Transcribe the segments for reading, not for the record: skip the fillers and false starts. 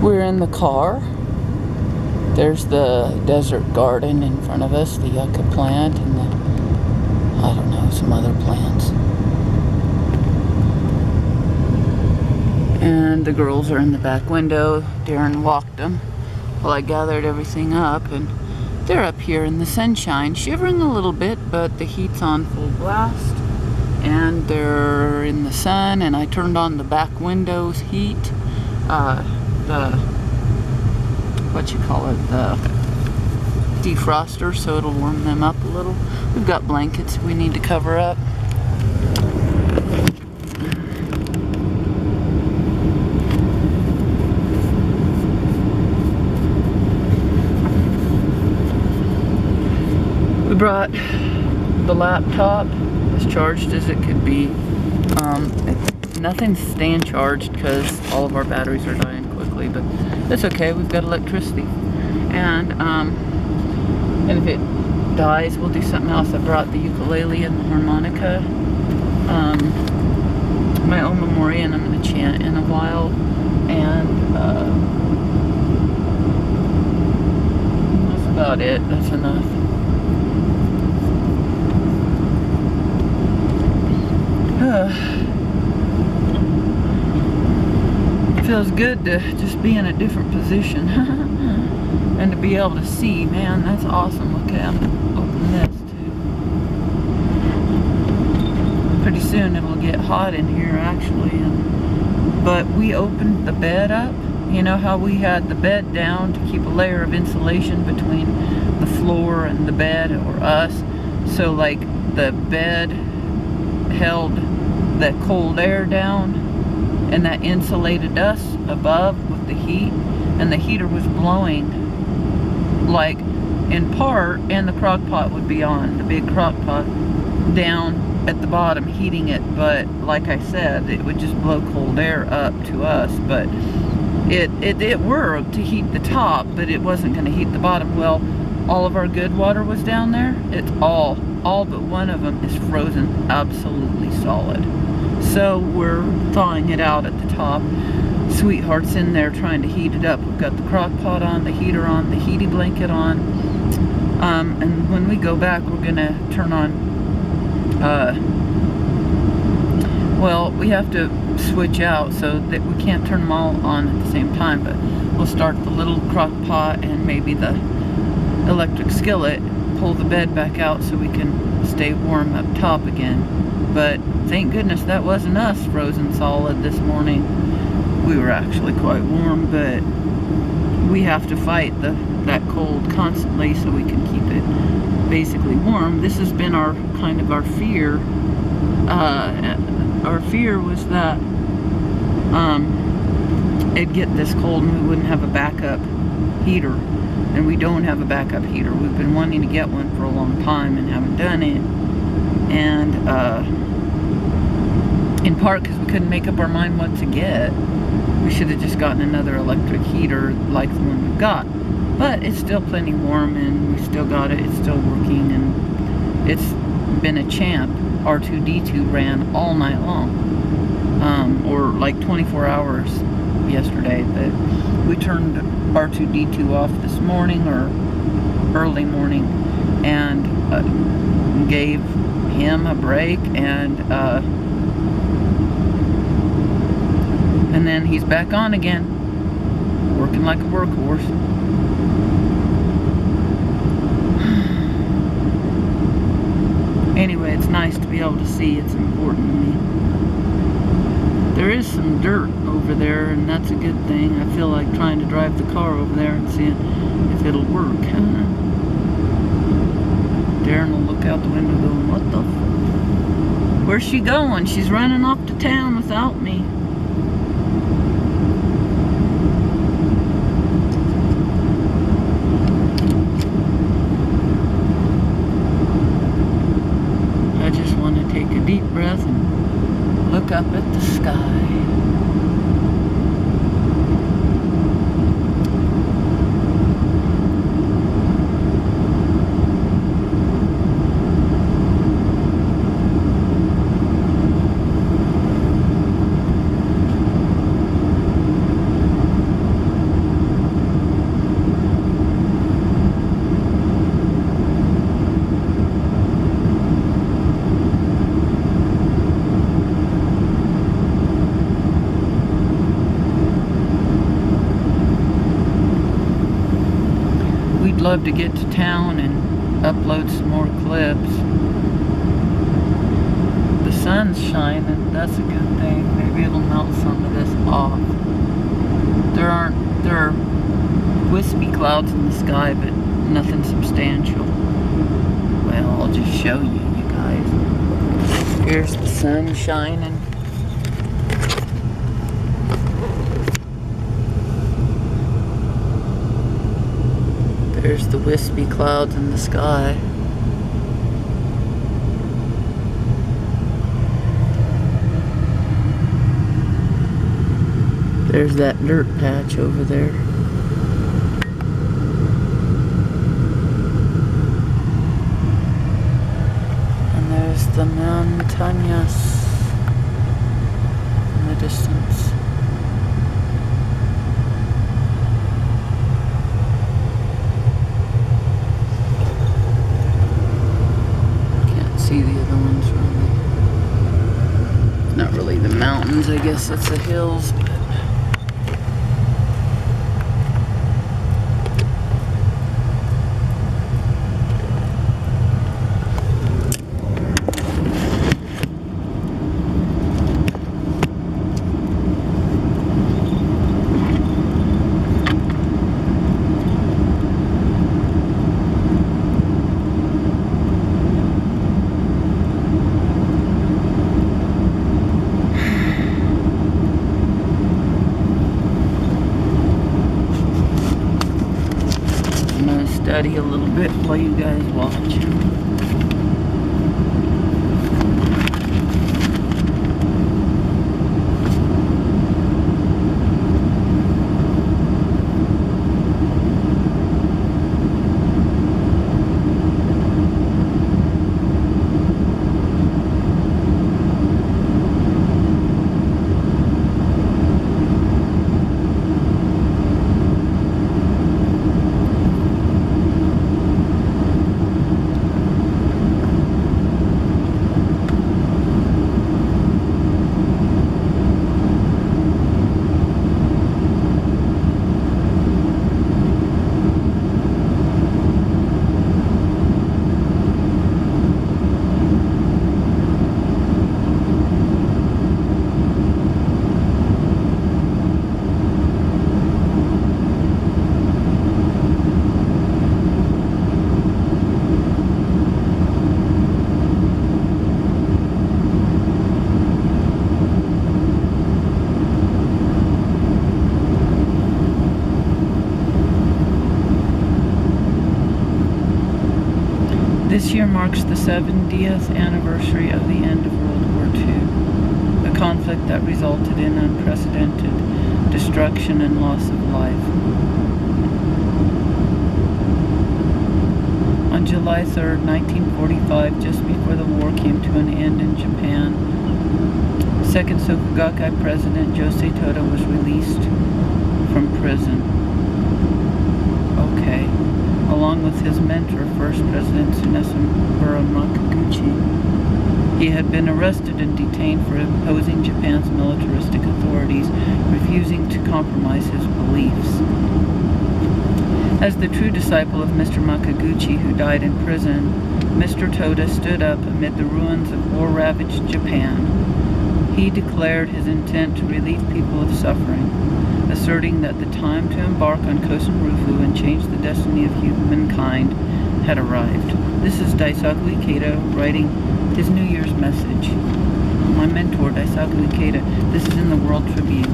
We're in the car. There's the desert garden in front of us, the yucca plant, and I don't know, some other plants. And the girls are in the back window. Darren walked them while I gathered everything up, and they're up here in the sunshine, shivering a little bit, but the heat's on full blast, and they're in the sun. And I turned on the back window's heat, the defroster, so it'll warm them up a little. We've got blankets we need to cover up. We brought the laptop as charged as it could be. Nothing's staying charged because all of our batteries are dying quickly, but that's okay. We've got electricity, and if it dies, we'll do something else. I brought the ukulele and the harmonica, my own memoria, and I'm going to chant in a while, and that's about it. That's enough. Feels good to just be in a different position and to be able to see. Man, that's awesome. Okay, I'm gonna open this too. Pretty soon it'll get hot in here, actually. But we opened the bed up. You know how we had the bed down to keep a layer of insulation between the floor and the bed, or us, so like the bed held the cold air down, and that insulated us above with the heat, and the heater was blowing, like, in part, and the crock pot would be on, the big crock pot, down at the bottom heating it. But like I said, it would just blow cold air up to us. But it worked to heat the top, but it wasn't going to heat the bottom. Well, all of our good water was down there. It's all but one of them is frozen absolutely solid. So we're thawing it out at the top. Sweetheart's in there trying to heat it up. We've got the crock pot on, the heater on, the heaty blanket on. And when we go back, we're gonna turn on, well, we have to switch out so that we can't turn them all on at the same time, but we'll start the little crock pot and maybe the electric skillet, pull the bed back out so we can stay warm up top again. But thank goodness that wasn't us frozen solid this morning. We were actually quite warm, but we have to fight that cold constantly so we can keep it basically warm. This has been our fear. Our fear was that it'd get this cold and we wouldn't have a backup heater. And we don't have a backup heater. We've been wanting to get one for a long time and haven't done it. And in part because we couldn't make up our mind what to get. We should have just gotten another electric heater like the one we've got. But it's still plenty warm, and we still got it. It's still working, and it's been a champ. R2-D2 ran all night long, or like 24 hours yesterday. But we turned R2-D2 off this morning, or early morning, and gave him a break, and then he's back on again, working like a workhorse. Anyway, it's nice to be able to see. It's important to me. There is some dirt over there, and that's a good thing. I feel like trying to drive the car over there and see if it'll work. Darren will look out the window going, what the f***? Where's she going? She's running off to town without me. I just want to take a deep breath and look up at the sky. love to get to town and upload some more clips. The sun's shining, that's a good thing. Maybe it'll melt some of this off. There are wispy clouds in the sky, but nothing substantial. Well, I'll just show you guys. Here's the sun shining. There's the wispy clouds in the sky. There's that dirt patch over there. And there's the montañas in the distance. Can't see the other ones really. Not really the mountains, I guess it's the hills. Study a little bit while you guys watch. This year marks the 70th anniversary of the end of World War II, a conflict that resulted in unprecedented destruction and loss of life. On July 3rd, 1945, just before the war came to an end in Japan, Second Sokugakai President Josei Toda was released from prison. Okay. Along with his mentor, First President Tsunesaburo Makaguchi. He had been arrested and detained for opposing Japan's militaristic authorities, refusing to compromise his beliefs. As the true disciple of Mr. Makaguchi, who died in prison, Mr. Toda stood up amid the ruins of war-ravaged Japan. He declared his intent to relieve people of suffering, asserting that the time to embark on Kosen Rufu and change the destiny of humankind had arrived. This is Daisaku Ikeda writing his New Year's message. My mentor, Daisaku Ikeda. This is in the World Tribune.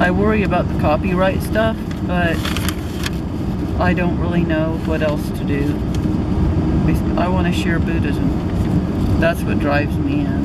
I worry about the copyright stuff, but I don't really know what else to do. I want to share Buddhism. That's what drives me in.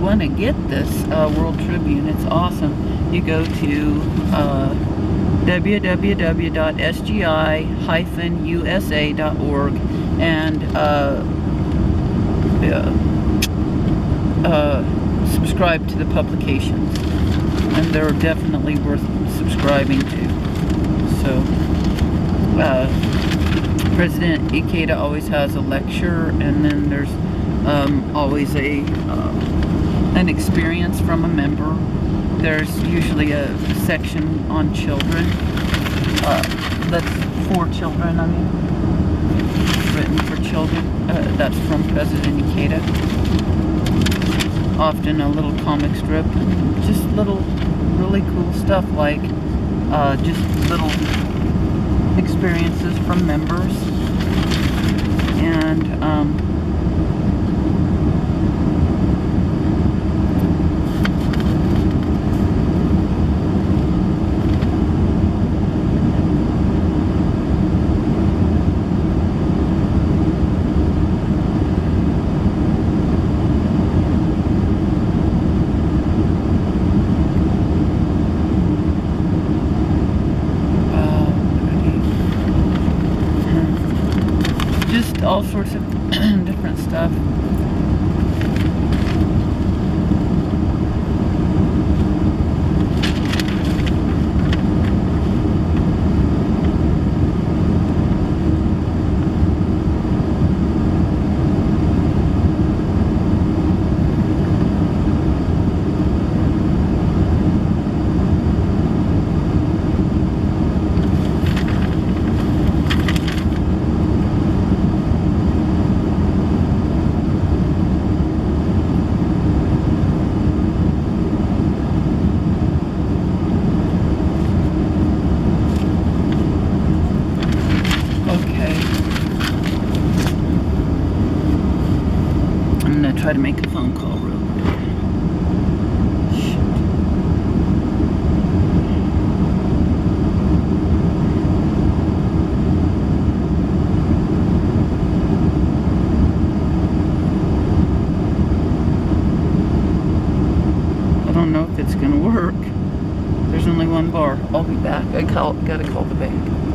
want to get this World Tribune, it's awesome. You go to www.sgi-usa.org and subscribe to the publications, and they're definitely worth subscribing to. So President Ikeda always has a lecture, and then there's always an experience from a member. There's usually a section on children, that's for children, I mean, written for children. That's from President Ikeda. Often a little comic strip, just little really cool stuff, like just little experiences from members. And all sorts of different stuff. Try to make a phone call real quick. Shoot. I don't know if it's gonna work. There's only one bar. I'll be back. Gotta call the bank.